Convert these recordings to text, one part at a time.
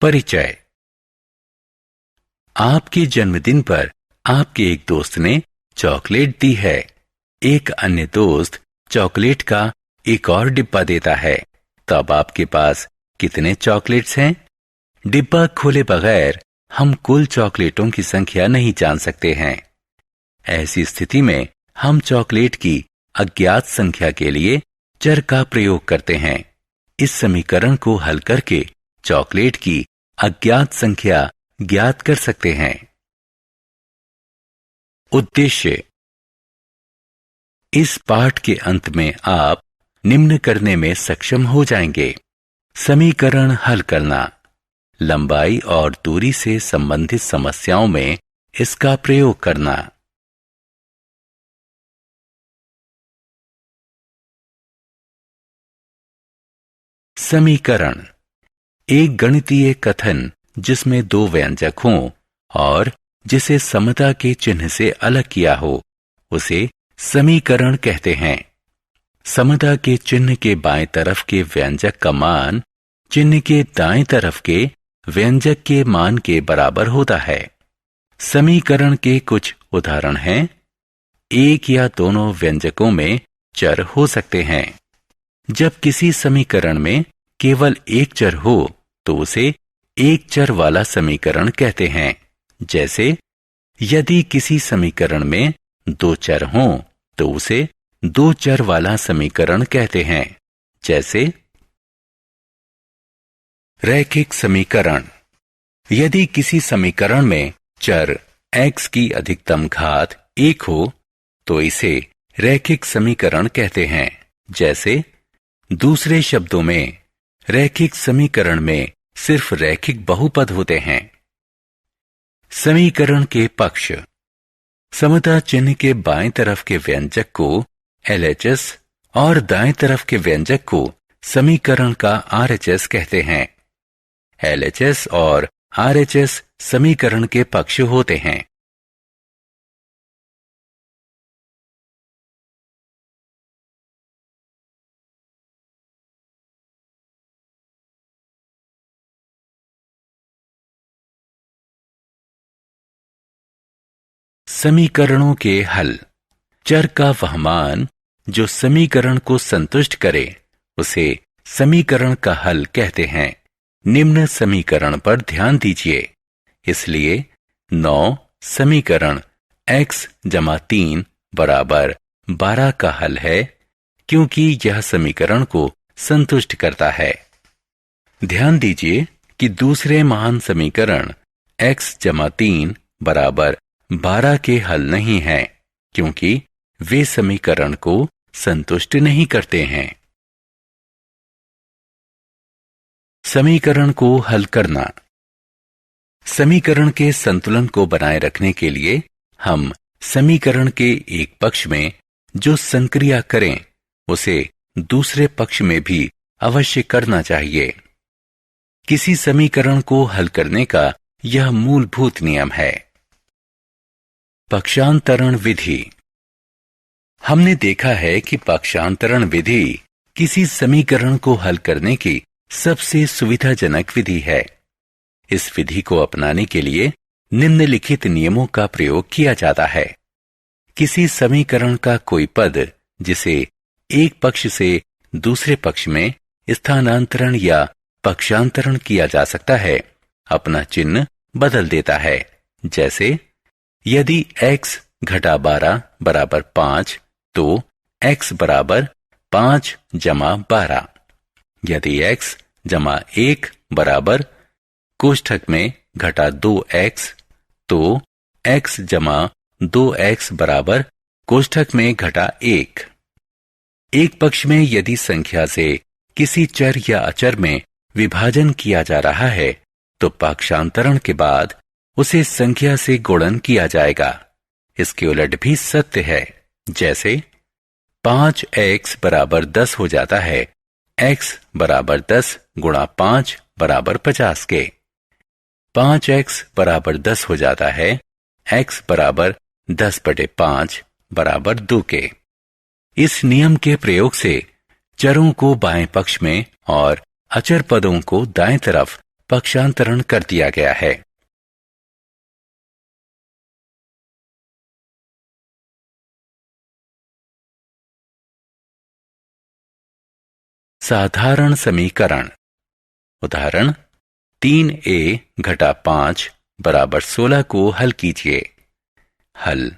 परिचय। आपके जन्मदिन पर आपके एक दोस्त ने चॉकलेट दी है। एक अन्य दोस्त चॉकलेट का एक और डिब्बा देता है। तब आपके पास कितने चॉकलेट्स हैं? डिब्बा खोले बगैर हम कुल चॉकलेटों की संख्या नहीं जान सकते हैं। ऐसी स्थिति में हम चॉकलेट की अज्ञात संख्या के लिए चर का प्रयोग करते हैं। इस समीकरण को हल करके चॉकलेट की अज्ञात संख्या ज्ञात कर सकते हैं। उद्देश्य। इस पाठ के अंत में आप निम्न करने में सक्षम हो जाएंगे: समीकरण हल करना, लंबाई और दूरी से संबंधित समस्याओं में इसका प्रयोग करना। समीकरण। एक गणितीय कथन जिसमें दो व्यंजक हों और जिसे समता के चिन्ह से अलग किया हो, उसे समीकरण कहते हैं। समता के चिन्ह के बाएं तरफ के व्यंजक का मान चिन्ह के दाएं तरफ के व्यंजक के मान के बराबर होता है। समीकरण के कुछ उदाहरण हैं: एक या दोनों व्यंजकों में चर हो सकते हैं। जब किसी समीकरण में केवल एक चर हो तो उसे एक चर वाला समीकरण कहते हैं। जैसे यदि किसी समीकरण में दो चर हों तो उसे दो चर वाला समीकरण कहते हैं। जैसे रैखिक समीकरण। यदि किसी समीकरण में चर x की अधिकतम घात 1 हो तो इसे रैखिक समीकरण कहते हैं। जैसे दूसरे शब्दों में रैखिक समीकरण में सिर्फ रैखिक बहुपद होते हैं। समीकरण के पक्ष। समता चिन्ह के बाएं तरफ के व्यंजक को LHS और दाएं तरफ के व्यंजक को समीकरण का RHS कहते हैं। LHS और RHS समीकरण के पक्ष होते हैं। समीकरणों के हल। चर का वह मान जो समीकरण को संतुष्ट करे उसे समीकरण का हल कहते हैं। निम्न समीकरण पर ध्यान दीजिए। इसलिए 9 समीकरण x = 3 = 12 का हल है, क्योंकि यह समीकरण को संतुष्ट करता है। ध्यान दीजिए कि दूसरे महान समीकरण x = 3 = 12 के हल नहीं हैं, क्योंकि वे समीकरण को संतुष्ट नहीं करते हैं। समीकरण को हल करना। समीकरण के संतुलन को बनाए रखने के लिए हम समीकरण के एक पक्ष में जो संक्रिया करें उसे दूसरे पक्ष में भी अवश्य करना चाहिए। किसी समीकरण को हल करने का यह मूलभूत नियम है। पक्षांतरण विधि। हमने देखा है कि पक्षांतरण विधि किसी समीकरण को हल करने की सबसे सुविधाजनक विधि है। इस विधि को अपनाने के लिए निम्नलिखित नियमों का प्रयोग किया जाता है। किसी समीकरण का कोई पद जिसे एक पक्ष से दूसरे पक्ष में स्थानांतरण या पक्षांतरण किया जा सकता है, अपना चिन्ह बदल देता है। जैसे यदि x - 12 = 5 तो x = 5 + 12। यदि x = 1 = कोष्ठक में -2x तो x = 2x = कोष्ठक में -1। एक पक्ष में यदि संख्या से किसी चर या अचर में विभाजन किया जा रहा है तो पक्षांतरण के बाद उसे संख्या से गुणन किया जाएगा। इसके उलट भी सत्य है। जैसे 5x = 10 हो जाता है x = 10 × 5 = 50 के। 5x = 10 हो जाता है x = 10/5 = 2 के। इस नियम के प्रयोग से चरों को बाएं पक्ष में और अचर पदों को दाएं तरफ पक्षांतरण कर दिया गया है। साधारण समीकरण। उदाहरण 3a घटा 5 बराबर 16 को हल कीजिए। हल।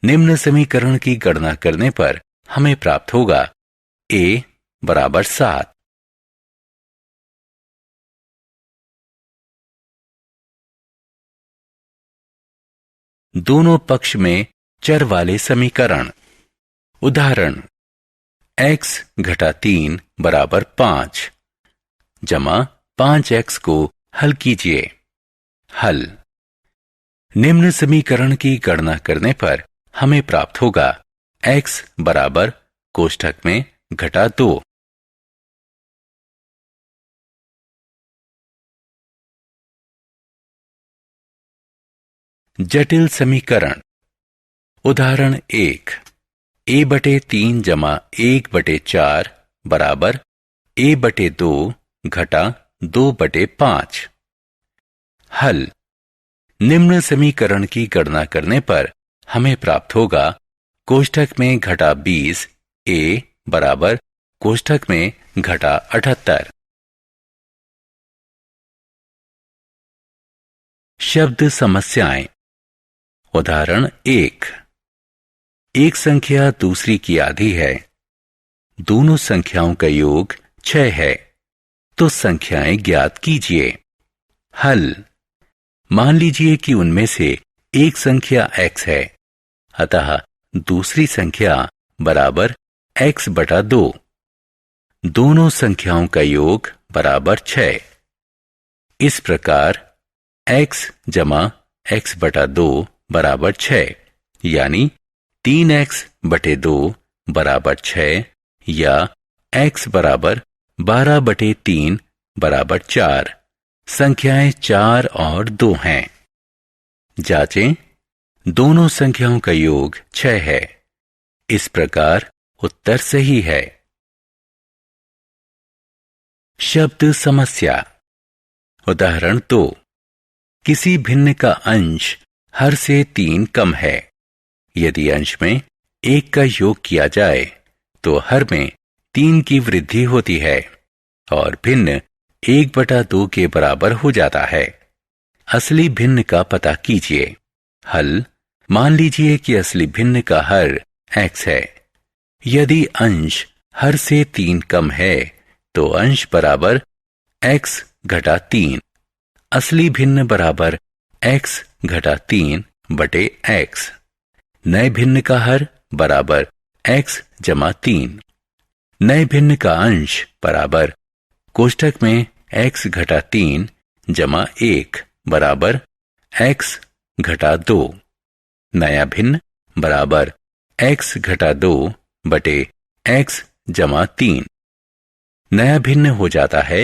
निम्न समीकरण की गणना करने पर हमें प्राप्त होगा a बराबर 7। दोनों पक्ष में चर वाले समीकरण। उदाहरण x घटा 3 बराबर 5 जमा 5x को हल कीजिए। हल। निम्न समीकरण की गणना करने पर हमें प्राप्त होगा x बराबर कोष्ठक में घटा 2। जटिल समीकरण। उदाहरण 1 a बटे 3 जमा 1 बटे 4 बराबर a बटे 2 घटा 2 बटे 5। हल। निम्न समीकरण की गणना करने पर हमें प्राप्त होगा कोष्ठक में घटा 20 a बराबर कोष्ठक में घटा 78। शब्द समस्याएं। उदाहरण 1 एक संख्या दूसरी की आधी है। दोनों संख्याओं का योग 6 है, तो संख्याएं ज्ञात कीजिए। हल। मान लीजिए कि उनमें से एक संख्या x है, अतः दूसरी संख्या बराबर x बटा 2। दोनों संख्याओं का योग बराबर 6। इस प्रकार x जमा x बटा 2 बराबर 6, यानी 3x बटे 2 बराबर 6 या x बराबर 12 बटे 3 बराबर 4। संख्याएं 4 और 2 हैं। जांचें। दोनों संख्याओं का योग 6 है। इस प्रकार उत्तर सही है। शब्द समस्या। उदाहरण 2 किसी भिन्न का अंश हर से 3 कम है। यदि अंश में 1 का योग किया जाए तो हर में 3 की वृद्धि होती है और भिन्न 1/2 के बराबर हो जाता है। असली भिन्न का पता कीजिए। हल। मान लीजिए कि असली भिन्न का हर x है। यदि अंश हर से 3 कम है तो अंश बराबर x घटा 3। असली भिन्न बराबर x घटा 3 बटे x। नए भिन्न का हर बराबर x जमा 3। नए भिन्न का अंश बराबर कोष्ठक में x घटा 3 जमा 1 बराबर x घटा 2। नया भिन्न बराबर x घटा 2 बटे x जमा 3। नया भिन्न हो जाता है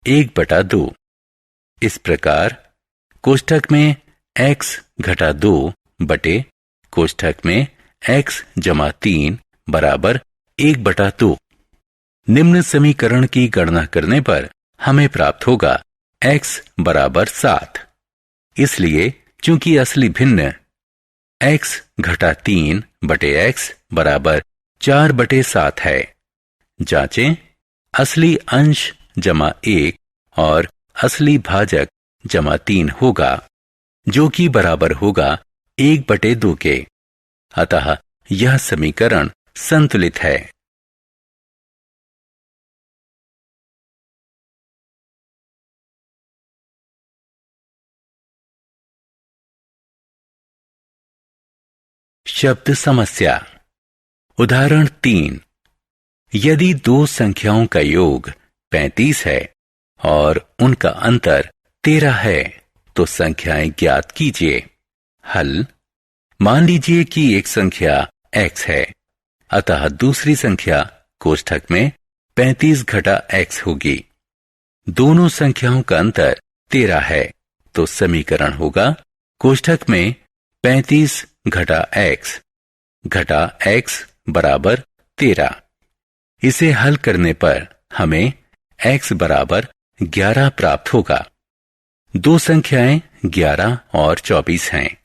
1/2। इस प्रकार कोष्ठक में x घटा 2 बटे कोष्ठक में x जमा 3 बराबर 1/2। निम्न समीकरण की गणना करने पर हमें प्राप्त होगा x बराबर 7। इसलिए चूंकि असली भिन्न x घटा 3 बटे x बराबर 4/7 है। जांचें। असली अंश जमा 1 और असली भाजक जमा 3 होगा, जो कि बराबर होगा 1/2 के। अतः यह समीकरण संतुलित है। शब्द समस्या। उदाहरण 3 यदि दो संख्याओं का योग 35 है और उनका अंतर 13 है तो संख्याएं ज्ञात कीजिए। हल। मान लीजिए कि एक संख्या x है, अतः दूसरी संख्या कोष्ठक में 35 घटा x होगी। दोनों संख्याओं का अंतर 13 है, तो समीकरण होगा कोष्ठक में 35 घटा x बराबर 13। इसे हल करने पर हमें x बराबर 11 प्राप्त होगा। दो संख्याएं 11 और 24 हैं।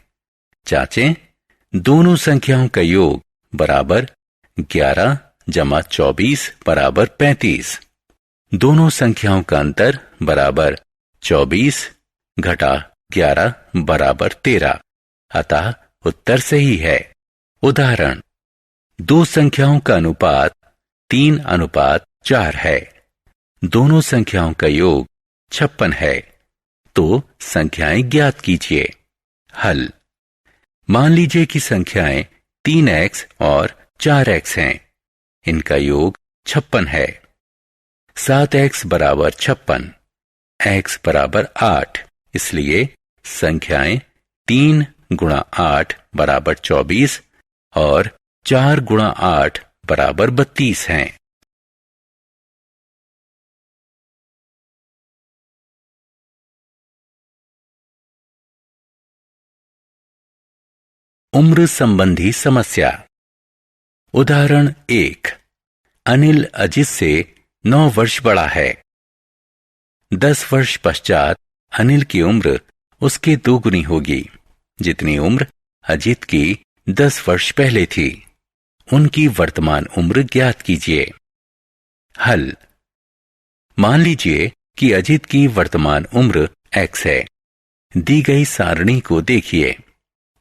जांचें, दोनों संख्याओं का योग बराबर 11 जमा 24 बराबर 35। दोनों संख्याओं का अंतर बराबर 24 घटा 11 बराबर 13। अतः उत्तर सही है। उदाहरण, दो संख्याओं का अनुपात 3:4 है। दोनों संख्याओं का योग 56 है। तो संख्याएं ज्ञात कीजिए। हल, मान लीजिए कि संख्याएं 3x और 4x हैं। इनका योग 56 है। 7x बराबर 56, x बराबर 8, इसलिए संख्याएं 3 गुणा 8 बराबर 24 और 4 गुणा 8 बराबर 32 हैं। उम्र संबंधी समस्या। उदाहरण 1, अनिल अजित से 9 वर्ष बड़ा है। 10 वर्ष पश्चात अनिल की उम्र उसके दोगुनी होगी, जितनी उम्र अजित की 10 वर्ष पहले थी। उनकी वर्तमान उम्र ज्ञात कीजिए। हल, मान लीजिए कि अजित की वर्तमान उम्र x है। दी गई सारणी को देखिए।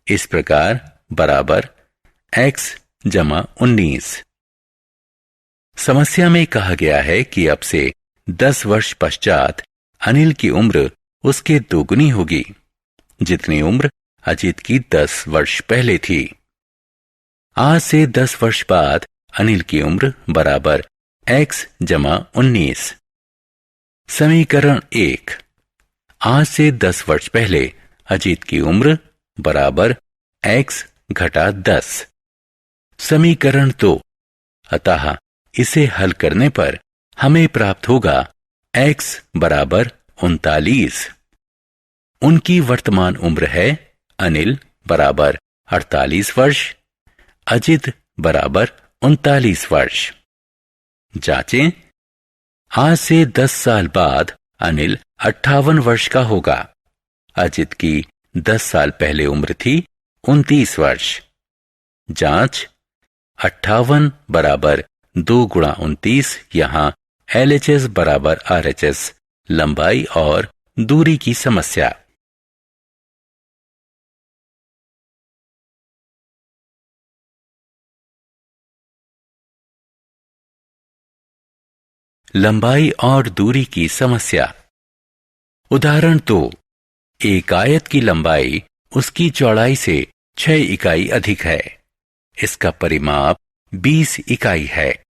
इस प्रकार बराबर x जमा 19। समस्या में कहा गया है कि अब से 10 वर्ष पश्चात अनिल की उम्र उसके दोगुनी होगी, जितनी उम्र अजित की 10 वर्ष पहले थी। आज से 10 वर्ष बाद अनिल की उम्र बराबर x जमा 19। समीकरण 1, आज से 10 वर्ष पहले अजित की उम्र बराबर x घटा 10। समीकरण 2, अतः इसे हल करने पर हमें प्राप्त होगा x बराबर 39। उनकी वर्तमान उम्र है अनिल बराबर 48 वर्ष, अजित बराबर 39 वर्ष। जांचें, आज से 10 साल बाद अनिल 58 वर्ष का होगा। अजित की 10 साल पहले उम्र थी 29 वर्ष। जांच, 58 बराबर 2 गुणा 29, यहां LHS बराबर RHS, लंबाई और दूरी की समस्या। लंबाई और दूरी की समस्या। उदाहरण 2, एक आयत की लंबाई उसकी चौड़ाई से 6 इकाई अधिक है। इसका परिमाप 20 इकाई है।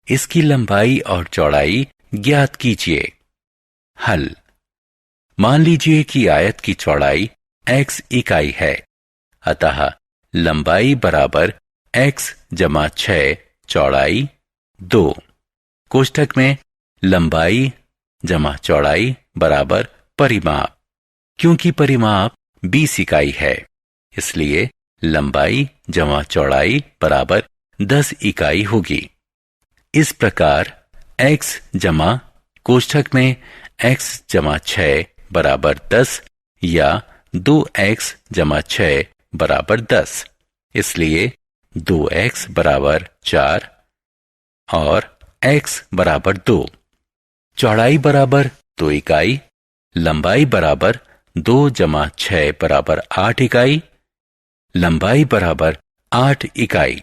इसकी लंबाई और चौड़ाई ज्ञात कीजिए। हल, मान लीजिए कि आयत की चौड़ाई x इकाई है। अतः लंबाई बराबर x जमा 6 चौड़ाई 2। कोष्ठक में लंबाई जमा चौड़ाई बराबर परिमाप। क्योंकि परिमाप 20 इकाई है, इसलिए लंबाई जमा चौड़ाई बराबर 10 इकाई होगी। इस प्रकार x जमा कोष्ठक में x जमा 6 बराबर 10 या 2x जमा 6 बराबर 10, इसलिए 2x बराबर 4 और x बराबर 2। चौड़ाई बराबर 2 इकाई, लंबाई बराबर 2 जमा 6 बराबर 8 इकाई, लंबाई बराबर 8 इकाई।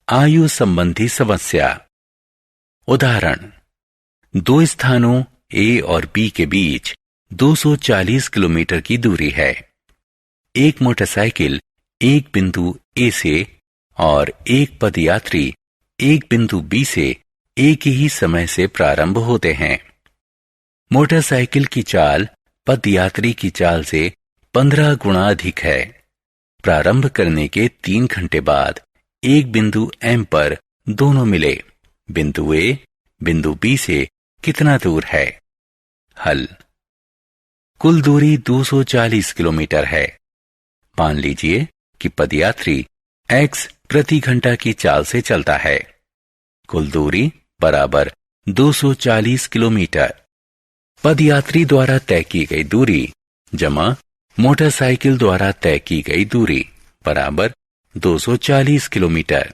आयु संबंधी समस्या। उदाहरण, दो स्थानों A और B के बीच 240 किलोमीटर की दूरी है। एक मोटरसाइकिल एक बिंदु A से और एक पदयात्री एक बिंदु B से एक ही समय से प्रारंभ होते हैं। मोटरसाइकिल की चाल पदयात्री की चाल से 15 गुना अधिक है। प्रारंभ करने के 3 घंटे बाद एक बिंदु M पर दोनों मिले। बिंदु A बिंदु B से कितना दूर है? हल, कुल दूरी 240 किलोमीटर है। मान लीजिए कि पदयात्री x प्रति घंटा की चाल से चलता है। कुल दूरी बराबर 240 किलोमीटर। पदयात्री द्वारा तय की गई दूरी जमा मोटरसाइकिल द्वारा तय की गई दूरी बराबर 240 किलोमीटर।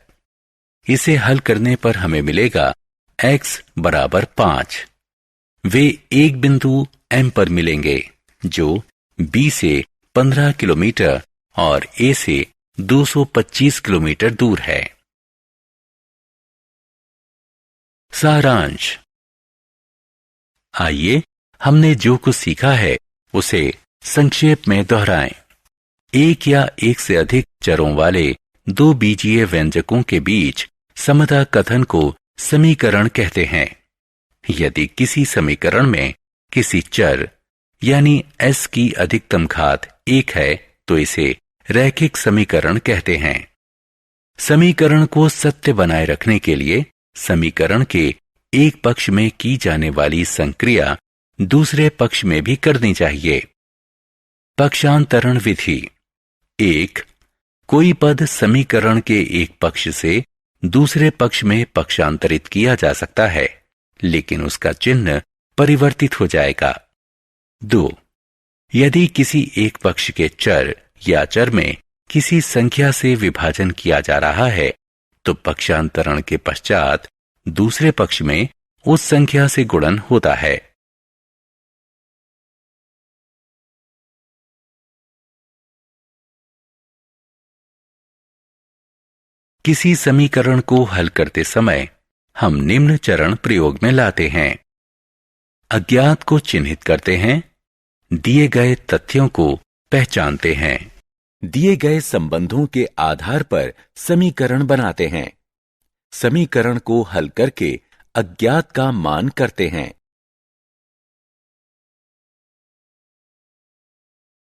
इसे हल करने पर हमें मिलेगा x बराबर 5। वे एक बिंदु M पर मिलेंगे जो B से 15 किलोमीटर और A से 225 किलोमीटर दूर है। सारांश। आइए हमने जो कुछ सीखा है उसे संक्षेप में दोहराएं। एक या एक से अधिक चरों वाले दो बीजीय व्यंजकों के बीच समता कथन को समीकरण कहते हैं। यदि किसी समीकरण में किसी चर यानी s की अधिकतम घात 1 है तो इसे रैखिक समीकरण कहते हैं। समीकरण को सत्य बनाए रखने के लिए समीकरण के एक पक्ष में की जाने वाली संक्रिया दूसरे पक्ष में भी करनी चाहिए। पक्षांतरण विधि। 1. कोई पद समीकरण के एक पक्ष से दूसरे पक्ष में पक्षांतरित किया जा सकता है लेकिन उसका चिन्ह परिवर्तित हो जाएगा। 2. यदि किसी एक पक्ष के चर या चर में किसी संख्या से विभाजन किया जा रहा है तो पक्षांतरण के पश्चात दूसरे पक्ष में उस संख्या से गुणन होता है। किसी समीकरण को हल करते समय हम निम्न चरण प्रयोग में लाते हैं। अज्ञात को चिन्हित करते हैं, दिए गए तथ्यों को पहचानते हैं, दिए गए संबंधों के आधार पर समीकरण बनाते हैं, समीकरण को हल करके अज्ञात का मान करते हैं,